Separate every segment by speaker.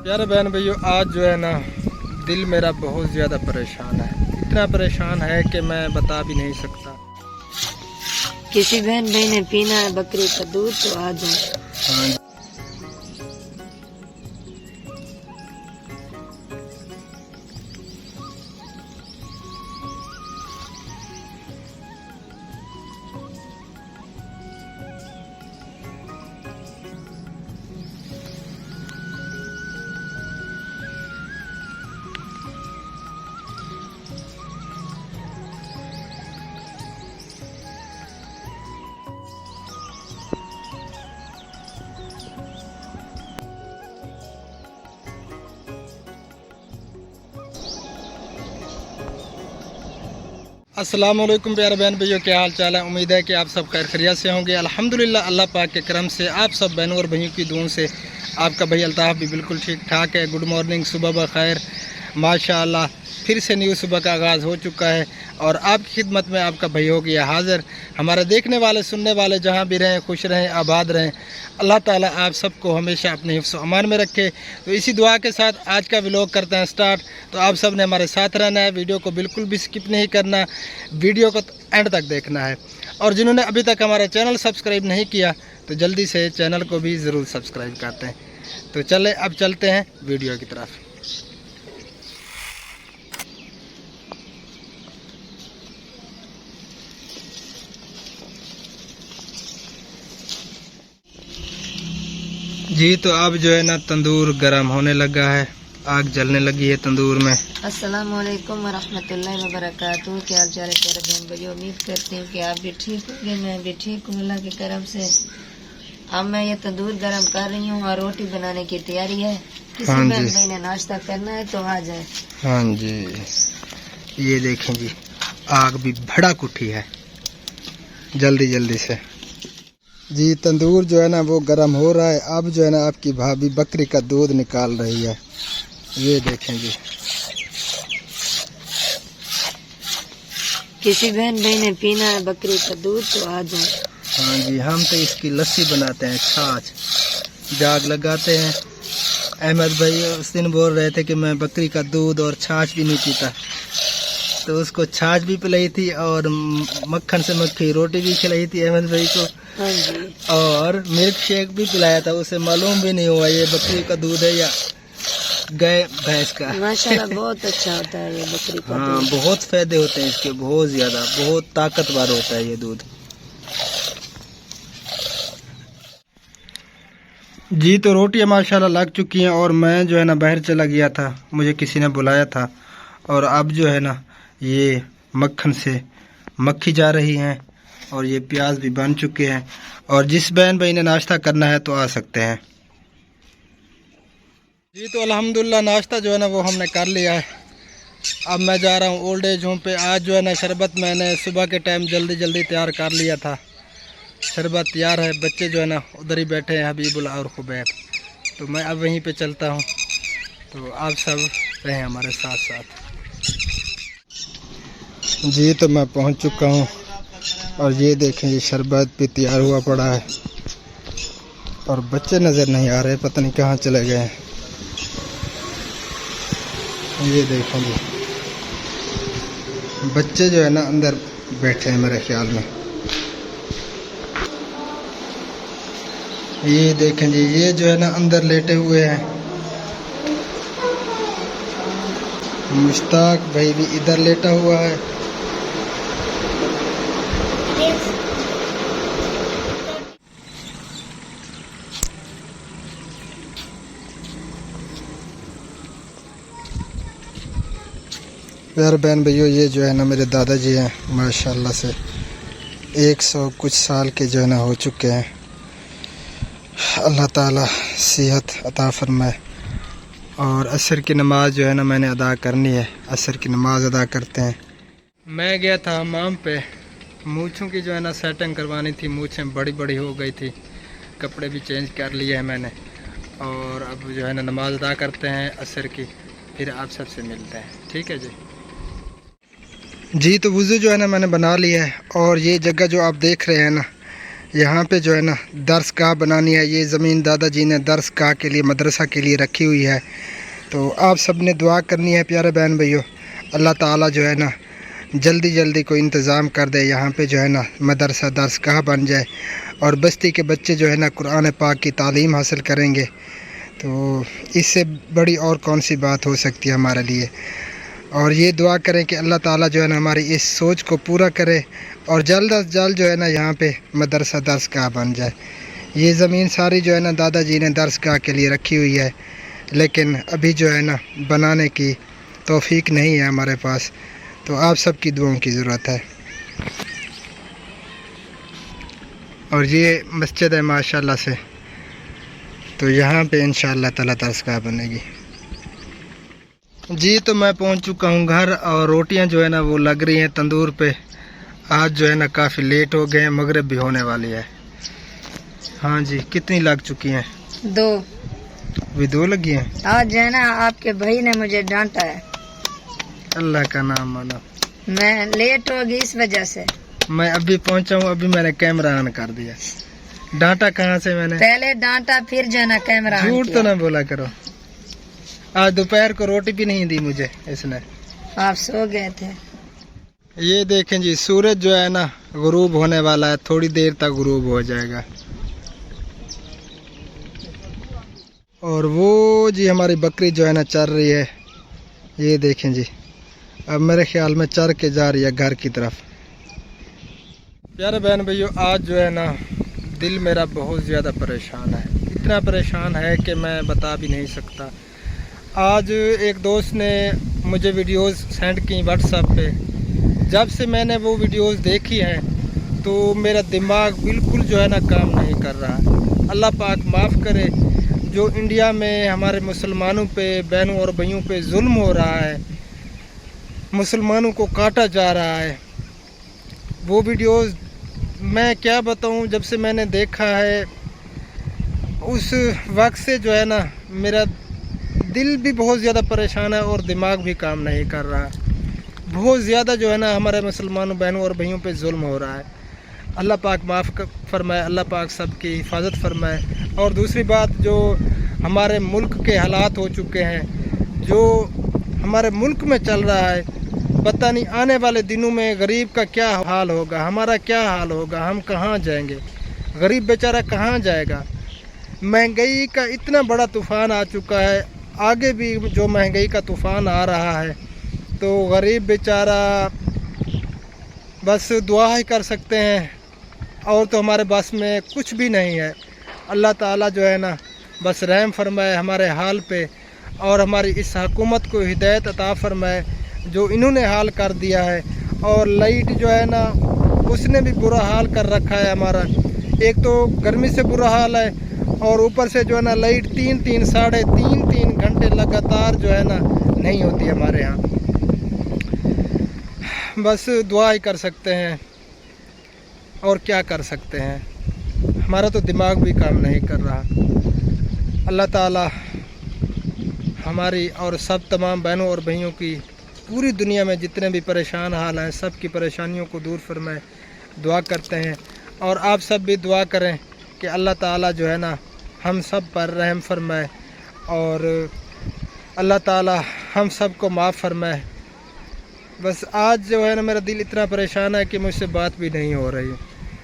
Speaker 1: प्यारे बहन भाइयों, आज जो है ना दिल मेरा बहुत ज़्यादा परेशान है। इतना परेशान है कि मैं बता भी नहीं सकता।
Speaker 2: किसी बहन भाई ने पीना है बकरी का दूध तो आ जाए।
Speaker 1: हाँ, अस्सलाम वालेकुम प्यारे बहन भाइयों, क्या हाल चाल है। उम्मीद है कि आप सब खैर खैरियत से होंगे। अल्हम्दुलिल्लाह अल्लाह पाक के करम से आप सब बहनों और भाइयों की दुआओं से आपका भाई अल्ताफ़ भी बिल्कुल ठीक ठाक है। गुड मॉर्निंग, सुबह बखैर, माशाअल्लाह। फिर से न्यू सुबह का आगाज़ हो चुका है और आपकी खिदमत में आपका भाई हो गया हाज़िर। हमारे देखने वाले सुनने वाले जहाँ भी रहें खुश रहें, आबाद रहें। अल्लाह ताला आप सबको हमेशा अपने हिफ्ज़ व अमान में रखे। तो इसी दुआ के साथ आज का व्लॉग करते हैं स्टार्ट। तो आप सब ने हमारे साथ रहना है, वीडियो को बिल्कुल भी स्किप नहीं करना, वीडियो को एंड तक देखना है। और जिन्होंने अभी तक हमारा चैनल सब्सक्राइब नहीं किया तो जल्दी से चैनल को भी ज़रूर सब्सक्राइब करते हैं। तो चले अब चलते हैं वीडियो की तरफ। जी तो अब जो है ना तंदूर गर्म होने लगा है, आग जलने लगी है तंदूर में।
Speaker 2: अस्सलाम वालेकुम वरहमतुल्लाहि वबरकातुहू। क्या हाल चाल है प्यारे बहन भाइयों, उम्मीद करती हूँ कि आप भी ठीक होंगे। मैं भी ठीक हूँ अल्लाह की करम से। अब मैं ये तंदूर गर्म कर रही हूँ और रोटी बनाने की तैयारी है। किसी
Speaker 1: हाँ
Speaker 2: बहन
Speaker 1: जी।
Speaker 2: भाई ने नाश्ता करना है तो आ जाए।
Speaker 1: हाँ जी, ये देखें जी, आग भी भड़क उठी है जल्दी जल्दी से। जी तंदूर जो है ना वो गर्म हो रहा है। अब जो है ना आपकी भाभी बकरी का दूध निकाल रही है, ये देखें जी।
Speaker 2: किसी बहन भाई ने पीना है बकरी का दूध तो आ जाए।
Speaker 1: हाँ जी, हम तो इसकी लस्सी बनाते हैं, छाछ जाग लगाते हैं। अहमद भाई उस दिन बोल रहे थे कि मैं बकरी का दूध और छाछ भी नहीं पीता, तो उसको छाछ भी पिलाई थी और मक्खन से मक्खी रोटी भी खिलाई थी अहमद भाई को।
Speaker 2: हाँ जी।
Speaker 1: और मिल्क शेक भी पिलाया था, उसे मालूम भी नहीं हुआ ये बकरी का दूध है या गाय भैंस का।
Speaker 2: माशाल्लाह बहुत अच्छा होता है ये बकरी का
Speaker 1: हाँ,
Speaker 2: दूध।
Speaker 1: बहुत फायदे होते हैं इसके, बहुत ज़्यादा, बहुत ताकतवर होता है ये दूध। जी तो रोटियाँ माशाल्लाह लग चुकी हैं और मैं जो है ना बाहर चला गया था, मुझे किसी ने बुलाया था। और अब जो है ना ये मक्खन से मक्खी जा रही हैं और ये प्याज भी बन चुके हैं। और जिस बहन भाई ने नाश्ता करना है तो आ सकते हैं। जी तो अल्हम्दुलिल्लाह नाश्ता जो है ना वो हमने कर लिया है। अब मैं जा रहा हूँ ओल्ड एज होम पे। आज जो है ना शरबत मैंने सुबह के टाइम जल्दी जल्दी तैयार कर लिया था। शरबत तैयार है, बच्चे जो है ना उधर ही बैठे हैं, हबीबुल्ला और खुबैब। तो मैं अब वहीं पे चलता हूँ। तो आप सब रहें हमारे साथ साथ। जी तो मैं पहुँच चुका हूँ और ये देखें ये शरबत भी तैयार हुआ पड़ा है और बच्चे नज़र नहीं आ रहे, पता नहीं कहाँ चले गए हैं। ये देखें जी, बच्चे जो है ना अंदर बैठे हैं मेरे ख्याल में। ये देखें जी, ये जो है ना अंदर लेटे हुए हैं। मुश्ताक भाई भी इधर लेटा हुआ है। यार बहन भैया, ये जो है ना मेरे दादाजी हैं, माशाल्लाह से 100 कुछ साल के जो है ना हो चुके हैं। अल्लाह ताला सेहत अता फरमाए। और असर की नमाज़ जो है ना मैंने अदा करनी है, असर की नमाज़ अदा करते हैं। मैं गया था हमाम पे, मूँछों की जो है ना सेटिंग करवानी थी, मूँछें बड़ी बड़ी हो गई थी, कपड़े भी चेंज कर लिए हैं मैंने। और अब जो है ना नमाज़ अदा करते हैं असर की, फिर आप सबसे मिलते हैं, ठीक है जी। जी तो वज़ू जो है ना मैंने बना लिया है और ये जगह जो आप देख रहे हैं ना, यहाँ पे जो है ना दर्स गाह बनानी है। ये ज़मीन दादा जी ने दर्स गाह के लिए, मदरसा के लिए रखी हुई है। तो आप सब ने दुआ करनी है प्यारे बहन भाइयों, अल्लाह ताला जो है ना जल्दी जल्दी कोई इंतज़ाम कर दे, यहाँ पे जो है ना मदरसा दर्स गाह बन जाए और बस्ती के बच्चे जो है ना कुरान पाक की तालीम हासिल करेंगे। तो इससे बड़ी और कौन सी बात हो सकती है हमारे लिए। और ये दुआ करें कि अल्लाह ताला जो है ना हमारी इस सोच को पूरा करे और जल्द अज जल्द जो है ना यहाँ पे मदरसा दर्स गाह बन जाए। ये ज़मीन सारी जो है ना दादाजी ने दर्स गाह के लिए रखी हुई है, लेकिन अभी जो है ना बनाने की तौफीक नहीं है हमारे पास। तो आप सब की दुआओं की ज़रूरत है। और ये मस्जिद है माशाल्लाह से, तो यहाँ पे इंशाअल्लाह ताला दर्स गाह बनेगी। जी तो मैं पहुँच चुका हूँ घर और रोटियाँ जो है ना वो लग रही हैं तंदूर पे। आज जो है ना काफ़ी लेट हो गए हैं, मगरिब भी होने वाली है। हाँ जी, कितनी लग चुकी हैं?
Speaker 2: 2।
Speaker 1: अभी 2 लगी हैं।
Speaker 2: आज जो है ना आपके भाई ने मुझे डांटा है।
Speaker 1: अल्लाह का नाम मानो,
Speaker 2: मैं लेट हो गई इस वजह से।
Speaker 1: मैं अभी पहुँचा हूँ, अभी मैंने कैमरा ऑन कर दिया। डांटा कहाँ से मैंने?
Speaker 2: पहले डांटा फिर जो है ना कैमरा ऑन
Speaker 1: झूठ
Speaker 2: किया।
Speaker 1: तो ना बोला करो। आज दोपहर को रोटी भी नहीं दी मुझे इसने।
Speaker 2: आप सो गए थे।
Speaker 1: ये देखें जी, सूरज जो है ना गुरूब होने वाला है, थोड़ी देर तक गुरूब हो जाएगा। और वो जी हमारी बकरी जो है ना चर रही है, ये देखें जी। अब मेरे ख्याल में चर के जा रही है घर की तरफ। प्यारे बहन भैया, आज जो है ना दिल मेरा बहुत ज़्यादा परेशान है। इतना परेशान है कि मैं बता भी नहीं सकता। आज एक दोस्त ने मुझे वीडियोस सेंड की व्हाट्सएप पे। जब से मैंने वो वीडियोस देखी हैं तो मेरा दिमाग बिल्कुल जो है ना काम नहीं कर रहा। अल्लाह पाक माफ़ करे, जो इंडिया में हमारे मुसलमानों पे, बहनों और भाइयों पे जुल्म हो रहा है, मुसलमानों को काटा जा रहा है, वो वीडियोस मैं क्या बताऊं। जब से मैंने देखा है उस वक्त से जो है ना मेरा दिल भी बहुत ज़्यादा परेशान है और दिमाग भी काम नहीं कर रहा। बहुत ज़्यादा जो है ना हमारे मुसलमानों बहनों और भाइयों पे जुल्म हो रहा है। अल्लाह पाक माफ़ फरमाए, अल्लाह पाक सबकी हिफाजत फरमाए। और दूसरी बात, जो हमारे मुल्क के हालात हो चुके हैं, जो हमारे मुल्क में चल रहा है, पता नहीं आने वाले दिनों में गरीब का क्या हाल होगा, हमारा क्या हाल होगा, हम कहाँ जाएंगे, गरीब बेचारा कहाँ जाएगा। महंगाई का इतना बड़ा तूफ़ान आ चुका है, आगे भी जो महंगाई का तूफ़ान आ रहा है, तो गरीब बेचारा बस दुआ ही कर सकते हैं, और तो हमारे बस में कुछ भी नहीं है। अल्लाह ताला जो है ना बस रहम फरमाए हमारे हाल पे, और हमारी इस हुकूमत को हिदायत अता फरमाए जो इन्होंने हाल कर दिया है। और लाइट जो है ना उसने भी बुरा हाल कर रखा है हमारा। एक तो गर्मी से बुरा हाल है, और ऊपर से जो है ना लाइट 3-3 साढ़े 3 घंटे लगातार जो है ना नहीं होती हमारे यहाँ। बस दुआ ही कर सकते हैं, और क्या कर सकते हैं। हमारा तो दिमाग भी काम नहीं कर रहा। अल्लाह ताला हमारी और सब तमाम बहनों और भाइयों की, पूरी दुनिया में जितने भी परेशान हाल हैं, सब की परेशानियों को दूर फरमाए, दुआ करते हैं। और आप सब भी दुआ करें कि अल्लाह ताला जो है ना हम सब पर रहम फरमाए, और अल्लाह ताला हम सब को माफ़ फरमाए। बस आज जो है ना मेरा दिल इतना परेशान है कि मुझसे बात भी नहीं हो रही।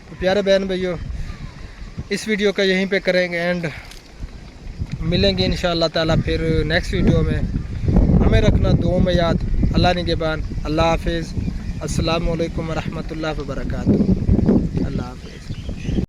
Speaker 1: तो प्यारे बहन भाइयों, इस वीडियो का यहीं पे करेंगे एंड। मिलेंगे इंशाअल्लाह ताला फिर नेक्स्ट वीडियो में। हमें रखना दुआ में याद। अल्लाह निगहबान। अल्लाह हाफिज़। अस्सलामु अलैकुम व रहमतुल्लाहि व बरकातुहू। अल्लाह हाफिज़।